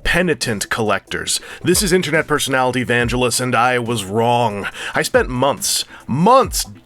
penitent collectors. This is internet personality Vangelus, and I was wrong. I spent months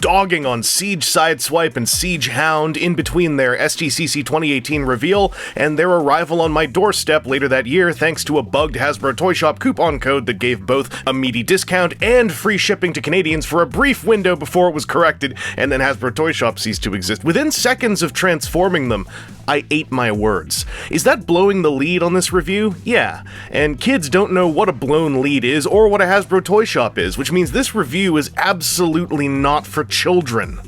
dogging on Siege Sideswipe and Siege Hound in between their SGCC 2018 reveal and their arrival on my doorstep later that year thanks to a bugged Hasbro Toy Shop coupon code that gave both a meaty discount and free shipping to Canadians for a brief window before it was corrected, and then Hasbro Toy Shop ceased to exist. Within seconds of transforming them, I ate my words. Is that blowing the lead on this review? Yeah. And kids don't know what a blown lead is or what a Hasbro Toy Shop is, which means this review is absolutely not for children.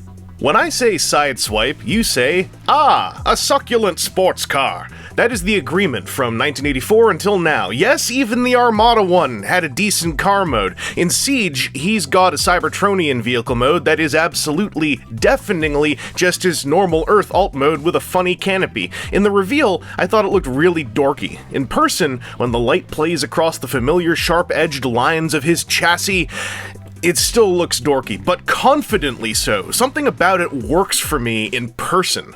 When I say Sideswipe, you say, ah, a succulent sports car. That is the agreement from 1984 until now. Yes, even the Armada one had a decent car mode. In Siege, he's got a Cybertronian vehicle mode that is absolutely, deafeningly just his normal Earth alt mode with a funny canopy. In the reveal, I thought it looked really dorky. In person, when the light plays across the familiar sharp-edged lines of his chassis, it still looks dorky, but confidently so. Something about it works for me in person.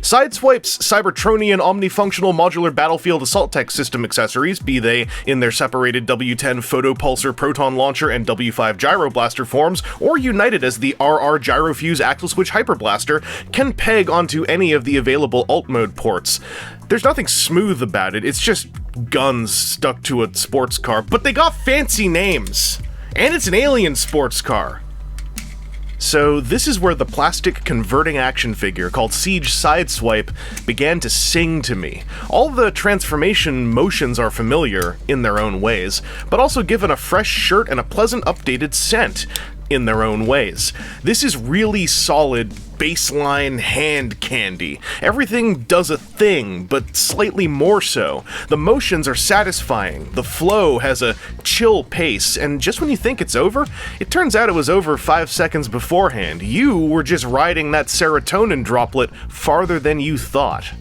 Sideswipe's Cybertronian omnifunctional modular battlefield assault tech system accessories, be they in their separated W10 photopulsar proton launcher and W5 gyro blaster forms, or united as the RR gyrofuse axle switch hyperblaster, can peg onto any of the available alt mode ports. There's nothing smooth about it, it's just guns stuck to a sports car, but they got fancy names. And it's an alien sports car. So this is where the plastic converting action figure called Siege Sideswipe began to sing to me. All the transformation motions are familiar in their own ways, but also given a fresh shirt and a pleasant updated scent in their own ways. This is really solid baseline hand candy. Everything does a thing, but slightly more so. The motions are satisfying, the flow has a chill pace, and just when you think it's over, it turns out it was over 5 seconds beforehand. You were just riding that serotonin droplet farther than you thought.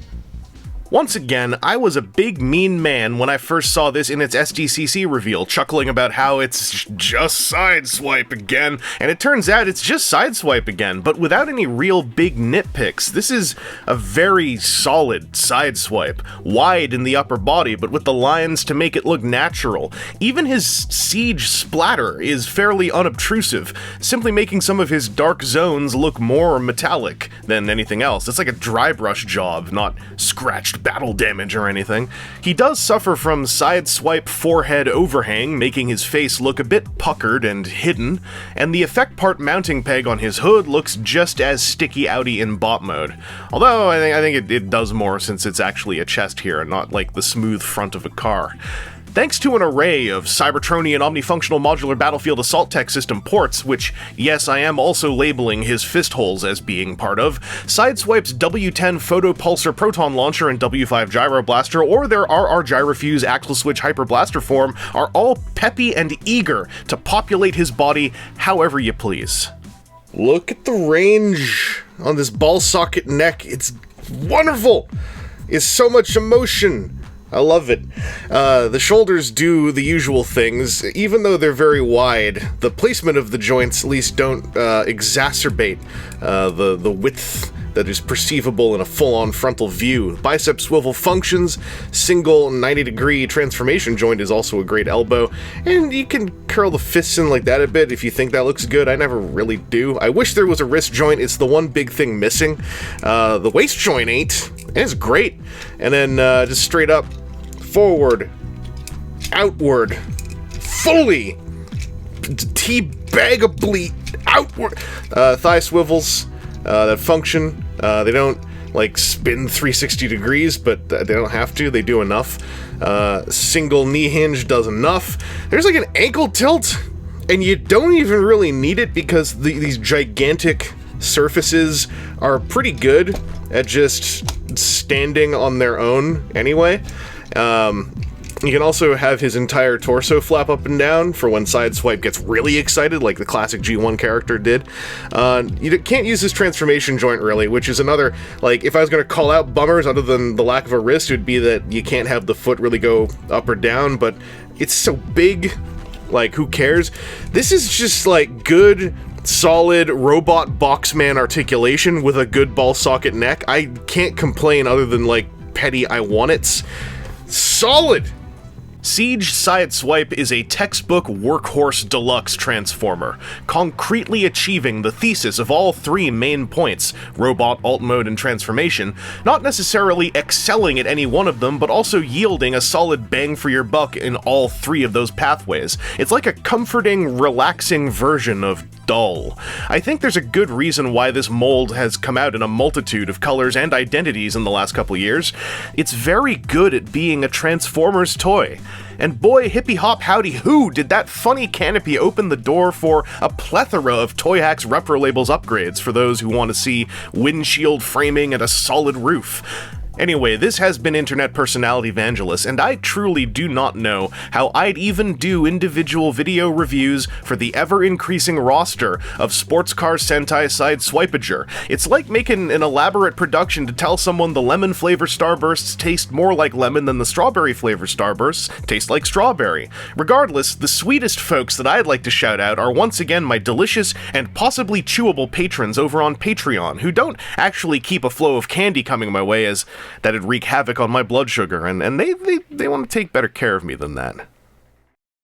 Once again, I was a big mean man when I first saw this in its SDCC reveal, chuckling about how it's just Sideswipe again, and it turns out it's just Sideswipe again, but without any real big nitpicks. This is a very solid Sideswipe, wide in the upper body, but with the lines to make it look natural. Even his Siege splatter is fairly unobtrusive, simply making some of his dark zones look more metallic than anything else. It's like a dry brush job, not scratched battle damage or anything. He does suffer from Sideswipe forehead overhang, making his face look a bit puckered and hidden, and the effect part mounting peg on his hood looks just as sticky outy in bot mode. Although I think it does more since it's actually a chest here and not like the smooth front of a car. Thanks to an array of Cybertronian omnifunctional modular battlefield assault tech system ports, which, yes, I am also labeling his fist holes as being part of, Sideswipe's W10 photopulsar proton launcher and W5 gyro blaster, or their RR gyrofuse axle switch hyper blaster form, are all peppy and eager to populate his body however you please. Look at the range on this ball socket neck. It's wonderful. It's so much emotion. I love it. The shoulders do the usual things. Even though they're very wide, the placement of the joints at least don't exacerbate the width that is perceivable in a full-on frontal view. Bicep swivel functions, single 90-degree transformation joint is also a great elbow, and you can curl the fists in like that a bit if you think that looks good. I never really do. I wish there was a wrist joint. It's the one big thing missing. The waist joint ain't, and it's great. And then just straight up, forward, outward, fully, teabagably outward. Thigh swivels that function. They don't like spin 360 degrees, but they don't have to. They do enough. Single knee hinge does enough. There's like an ankle tilt, and you don't even really need it because these gigantic surfaces are pretty good at just standing on their own anyway. You can also have his entire torso flap up and down for when Sideswipe gets really excited, like the classic G1 character did. You can't use this transformation joint, really, which is another, like, if I was going to call out bummers other than the lack of a wrist, it would be that you can't have the foot really go up or down, but it's so big, like, who cares? This is just, like, good, solid robot boxman articulation with a good ball socket neck. I can't complain other than, like, petty I want it's. Solid! Siege Sideswipe is a textbook workhorse deluxe transformer, concretely achieving the thesis of all three main points, robot, alt mode, and transformation, not necessarily excelling at any one of them, but also yielding a solid bang for your buck in all three of those pathways. It's like a comforting, relaxing version of dull. I think there's a good reason why this mold has come out in a multitude of colors and identities in the last couple years. It's very good at being a Transformers toy. And boy, hippie hop howdy who, did that funny canopy open the door for a plethora of Toy Hacks Repro Labels upgrades for those who want to see windshield framing and a solid roof. Anyway, this has been Internet Personality Vangelus, and I truly do not know how I'd even do individual video reviews for the ever-increasing roster of sports car Sentai Sideswipager. It's like making an elaborate production to tell someone the lemon flavor starbursts taste more like lemon than the strawberry flavor starbursts taste like strawberry. Regardless, the sweetest folks that I'd like to shout out are once again my delicious and possibly chewable patrons over on Patreon, who don't actually keep a flow of candy coming my way as that'd wreak havoc on my blood sugar, and they want to take better care of me than that.